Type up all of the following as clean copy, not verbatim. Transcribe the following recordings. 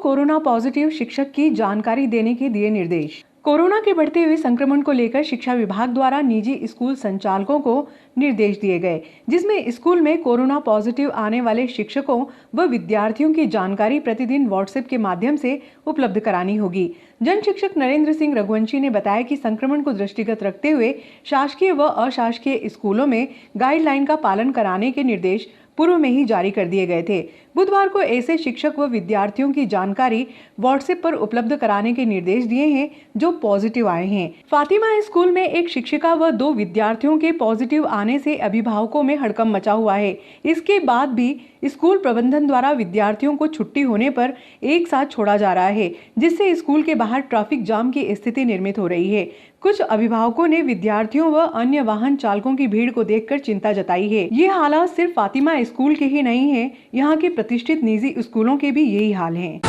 Corona positive शिक्षक की जानकारी देने के दिए निर्देश। कोरोना के बढ़ते हुए संक्रमण को लेकर शिक्षा विभाग द्वारा निजी स्कूल संचालकों को निर्देश दिए गए, जिसमें स्कूल में कोरोना पॉजिटिव आने वाले शिक्षकों व विद्यार्थियों की जानकारी प्रतिदिन व्हाट्सएप के माध्यम से उपलब्ध करानी होगी। जन शिक्षक नरेंद्र सिंह रघुवंशी ने बताया कि संक्रमण को दृष्टिगत रखते हुए शासकीय व अशासकीय स्कूलों में गाइडलाइन का पालन कराने के निर्देश पूर्व में ही जारी कर दिए गए थे। बुधवार को ऐसे शिक्षक व विद्यार्थियों की जानकारी व्हाट्सएप पर उपलब्ध कराने के निर्देश दिए हैं जो पॉजिटिव आए हैं। फातिमा स्कूल में एक शिक्षिका व 2 विद्यार्थियों के पॉजिटिव आने से अभिभावकों में हड़कंप मचा हुआ है। इसके बाद भी स्कूल प्रबंधन द्वारा विद्यार्थियों को छुट्टी होने पर एक साथ छोड़ा जा रहा है, जिससे स्कूल के बाहर ट्रैफिक जाम की स्थिति निर्मित हो रही है। कुछ अभिभावकों ने विद्यार्थियों व अन्य वाहन चालकों की भीड़ को देखकर चिंता जताई है। ये हालात सिर्फ फातिमा स्कूल के ही नहीं है, यहाँ के प्रतिष्ठित निजी स्कूलों के भी यही हाल है।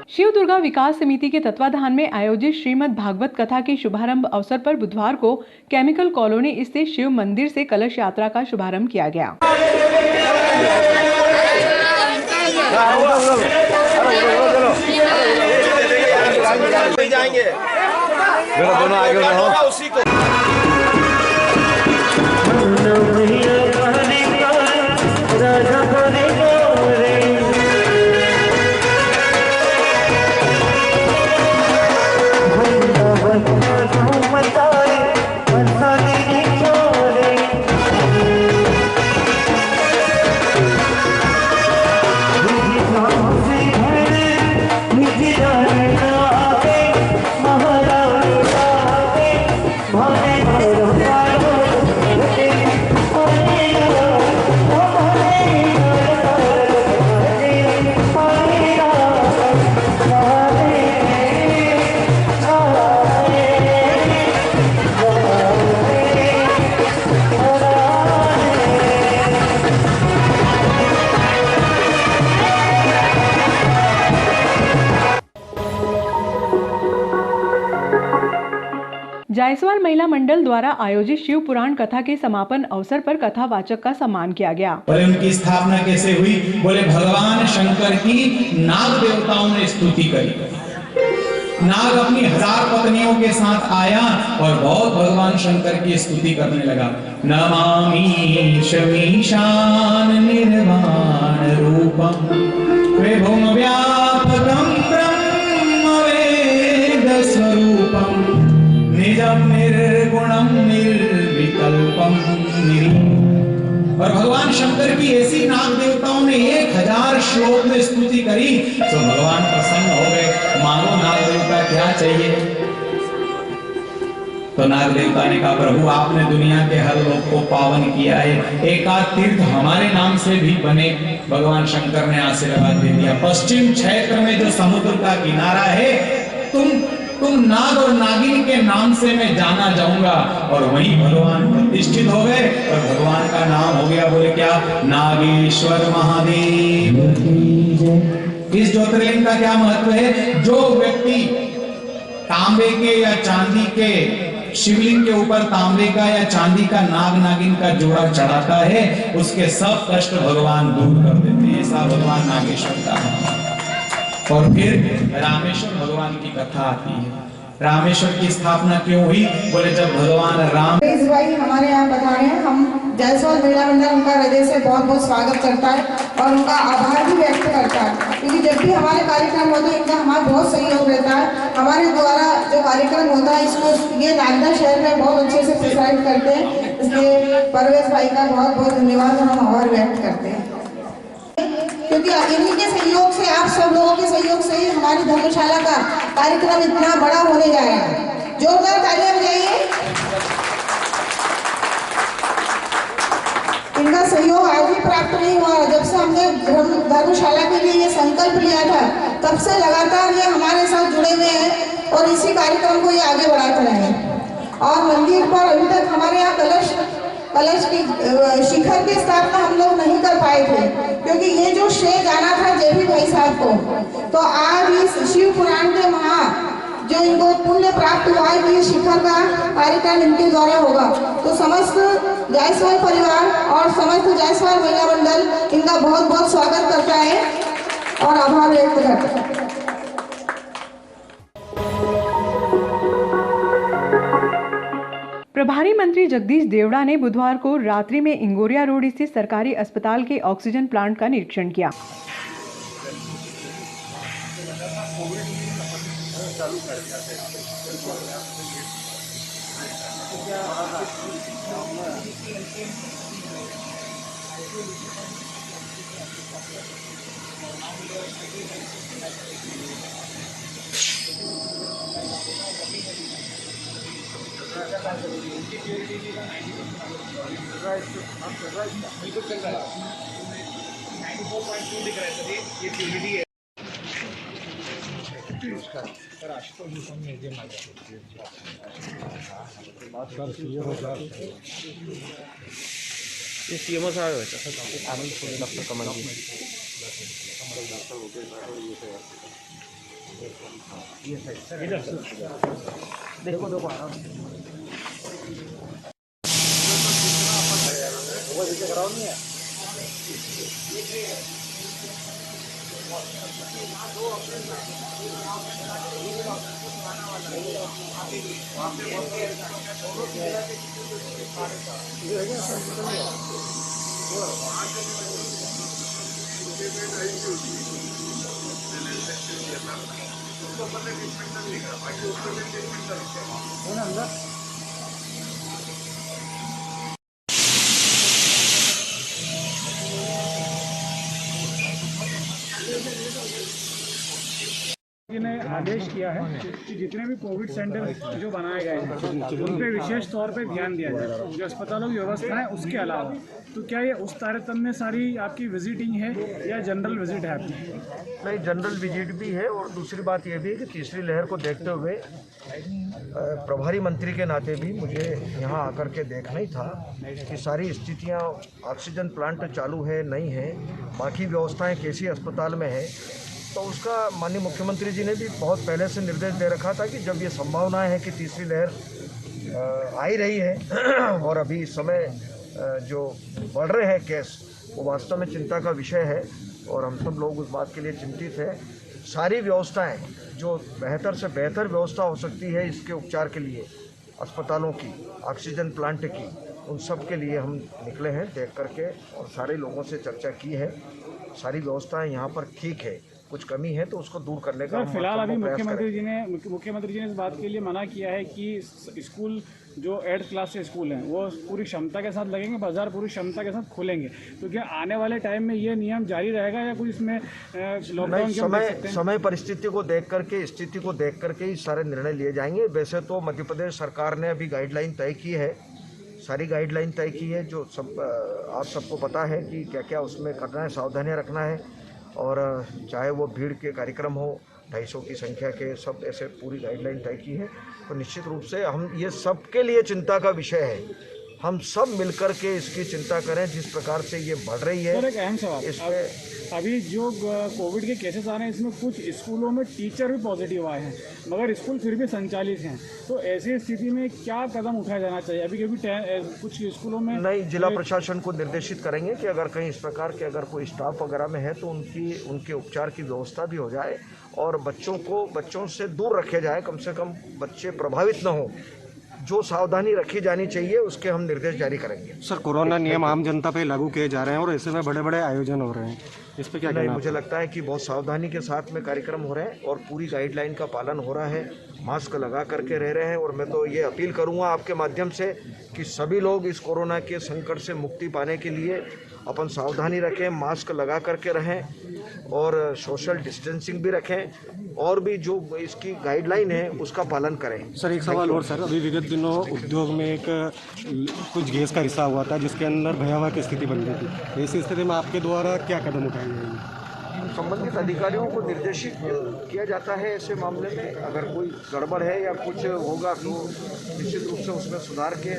शिव दुर्गा विकास समिति के तत्वाधान में आयोजित श्रीमद् भागवत कथा के शुभारंभ अवसर पर बुधवार को केमिकल कॉलोनी स्थित शिव मंदिर से कलश यात्रा का शुभारंभ किया गया। जायसवाल महिला मंडल द्वारा आयोजित शिव पुराण कथा के समापन अवसर पर कथावाचक का सम्मान किया गया। बोले उनकी स्थापना कैसे हुई? बोले भगवान शंकर की नाग देवताओं ने स्तुति करी। नाग अपनी 1000 पत्नियों के साथ आया और बहुत भगवान शंकर की स्तुति करने लगा। नमामि शमीशान निर्वाण रूपम विभुम व्यापकम ब्रह्म वेद स्वरूपम निजं निर्गुणं निर्विकल्पं और भगवान शंकर की ऐसी नाग देवताओं ने 1000 श्लोक में स्तुति करी तो भगवान प्रसन्न हो गए। मानो नाग देवता क्या चाहिए? तो नाग देवता ने कहा, प्रभु आपने दुनिया के हर लोग को पावन किया है, एक आध तीर्थ हमारे नाम से भी बने। भगवान शंकर ने आशीर्वाद दे दिया। पश्चिम क्षेत्र में जो समुद्र का किनारा है, तुम नाग और नागिन के नाम से मैं जाना जाऊंगा। और वहीं भगवान प्रतिष्ठित हो गए और भगवान का नाम हो गया, बोले क्या, नागेश्वर महादेव। इस ज्योतिर्लिंग का क्या महत्व है? जो व्यक्ति तांबे के या चांदी के शिवलिंग के ऊपर तांबे का या चांदी का नाग नागिन का जोड़ा चढ़ाता है, उसके सब कष्ट भगवान दूर कर देते हैं। ऐसा भगवान नागेश्वर का है। और फिर रामेश्वर भगवान की कथा आती है। रामेश्वर की स्थापना क्यों हुई? बोले जब भगवान राम भाई हमारे यहाँ बता रहे हैं, हम जायसवाल महिला मंडल उनका हृदय से बहुत बहुत स्वागत करता है और उनका आभार भी व्यक्त करता है, क्योंकि जब भी हमारे कार्यक्रम होते हैं इनका हमारा बहुत सहयोग रहता है। हमारे द्वारा जो कार्यक्रम होता है इसको ये नागदा शहर में बहुत अच्छे से प्रसारित करते हैं, इसलिए परवेश भाई का बहुत बहुत धन्यवाद और हम आभार व्यक्त करते हैं, क्योंकि इन्हीं के सहयोग से, आप सब लोगों के सहयोग से ही हमारी धर्मशाला का कार्यक्रम इतना बड़ा होने जा रहा है। जोरदार तालियां बजाइए। इनका सहयोग आज भी प्राप्त नहीं हुआ। जब से हमने धर्मशाला के लिए ये संकल्प लिया था, तब से लगातार ये हमारे साथ जुड़े हुए हैं और इसी कार्यक्रम को ये आगे बढ़ाते रहे। और मंदिर पर अभी तक हमारे यहाँ कलश की शिखर की स्थापना हम लोग नहीं कर पाए थे, क्योंकि ये जो श्रेय जाना था जेपी भाई साहब को। तो आज इस शिव पुराण के जो इनको पुण्य प्राप्त हुआ है कि ये शिखर का कार्यक्रम इनके द्वारा होगा। तो समस्त जायसवाल परिवार और समस्त जायसवाल महिला मंडल इनका बहुत बहुत स्वागत करता है और आभार व्यक्त करता है। प्रभारी मंत्री जगदीश देवड़ा ने बुधवार को रात्रि में इंगोरिया रोड स्थित सरकारी अस्पताल के ऑक्सीजन प्लांट का निरीक्षण किया। बिल्कुल चल रहा है 94.2 दिख रहा है सर, ये प्यूरिटी है। सर आशुतोष भूषण म्यूजियम आ ये सीएमओ साहब है सर, आनंद फूल डॉक्टर कमल जी इधर देखो देखो आराम से कराओ नहीं है। ने आदेश किया है कि जितने भी कोविड सेंटर जो बनाए गए हैं उन पे विशेष तौर पे ध्यान दिया जाए। जो अस्पतालों की व्यवस्था है उसके अलावा, तो क्या ये उस तारतम्य सारी आपकी विजिटिंग है या जनरल विजिट है आपकी? नहीं, जनरल विजिट भी है और दूसरी बात यह भी है कि तीसरी लहर को देखते हुए प्रभारी मंत्री के नाते भी मुझे यहाँ आकर के देखना ही था कि सारी स्थितियाँ, ऑक्सीजन प्लांट चालू है नहीं है, बाकी व्यवस्थाएँ कैसी अस्पताल में है। तो उसका माननीय मुख्यमंत्री जी ने भी बहुत पहले से निर्देश दे रखा था कि जब ये संभावनाएं है कि तीसरी लहर आ ही रही है और अभी इस समय जो बढ़ रहे हैं केस, वो वास्तव में चिंता का विषय है और हम सब लोग उस बात के लिए चिंतित हैं। सारी व्यवस्थाएं जो बेहतर से बेहतर व्यवस्था हो सकती है इसके उपचार के लिए, अस्पतालों की, ऑक्सीजन प्लांट की, उन सब के लिए हम निकले हैं देख करके और सारे लोगों से चर्चा की है। सारी व्यवस्थाएं यहाँ पर ठीक है। कुछ कमी है तो उसको दूर करने का सर हम फिलहाल अभी प्रयास करें। मुख्यमंत्री जी ने इस बात के लिए मना किया है कि स्कूल जो 8th क्लास के स्कूल हैं वो पूरी क्षमता के साथ लगेंगे, बाजार पूरी क्षमता के साथ खुलेंगे। तो क्या आने वाले टाइम में ये नियम जारी रहेगा या कुछ इसमें लॉकडाउन नहीं, के हम देख सकते हैं? समय परिस्थिति को देख करके ही सारे निर्णय लिए जाएंगे। वैसे तो मध्य प्रदेश सरकार ने अभी गाइडलाइन तय की है, सारी गाइडलाइन तय की है, जो सब आप सबको पता है कि क्या क्या उसमें करना है, सावधानियां रखना है। और चाहे वो भीड़ के कार्यक्रम हो, 250 की संख्या के, सब ऐसे पूरी गाइडलाइन तय की है। तो निश्चित रूप से हम ये सबके लिए चिंता का विषय है, हम सब मिलकर के इसकी चिंता करें। जिस प्रकार से ये बढ़ रही है, सर एक अहम सवाल, इसमें अभी जो कोविड के केसेस आ रहे हैं इसमें कुछ स्कूलों में टीचर भी पॉजिटिव आए हैं मगर स्कूल फिर भी संचालित हैं, तो ऐसी स्थिति में क्या कदम उठाया जाना चाहिए? अभी क्योंकि कुछ स्कूलों में नहीं, जिला प्रशासन को निर्देशित करेंगे कि अगर कहीं इस प्रकार के अगर कोई स्टाफ वगैरह में है तो उनके उपचार की व्यवस्था भी हो जाए और बच्चों से दूर रखे जाए, कम से कम बच्चे प्रभावित न हो। जो सावधानी रखी जानी चाहिए उसके हम निर्देश जारी करेंगे। सर, कोरोना नियम आम जनता पे लागू किए जा रहे हैं और ऐसे में बड़े बड़े आयोजन हो रहे हैं, इस पे क्या कहना है? मुझे लगता है कि बहुत सावधानी के साथ में कार्यक्रम हो रहे हैं और पूरी गाइडलाइन का पालन हो रहा है, मास्क लगा करके रह रहे हैं। और मैं तो ये अपील करूंगा आपके माध्यम से कि सभी लोग इस कोरोना के संकट से मुक्ति पाने के लिए अपन सावधानी रखें, मास्क लगा करके रहें और सोशल डिस्टेंसिंग भी रखें और भी जो इसकी गाइडलाइन है उसका पालन करें। सर एक सवाल और सर, अभी विगत दिनों उद्योग में एक कुछ गैस का रिसाव हुआ था जिसके अंदर भयावह की स्थिति बन गई थी, ऐसी स्थिति में आपके द्वारा क्या कदम उठाए जाएंगे? संबंधित अधिकारियों को निर्देशित किया जाता है ऐसे मामले में, अगर कोई गड़बड़ है या कुछ होगा तो निश्चित रूप से उसमें सुधार के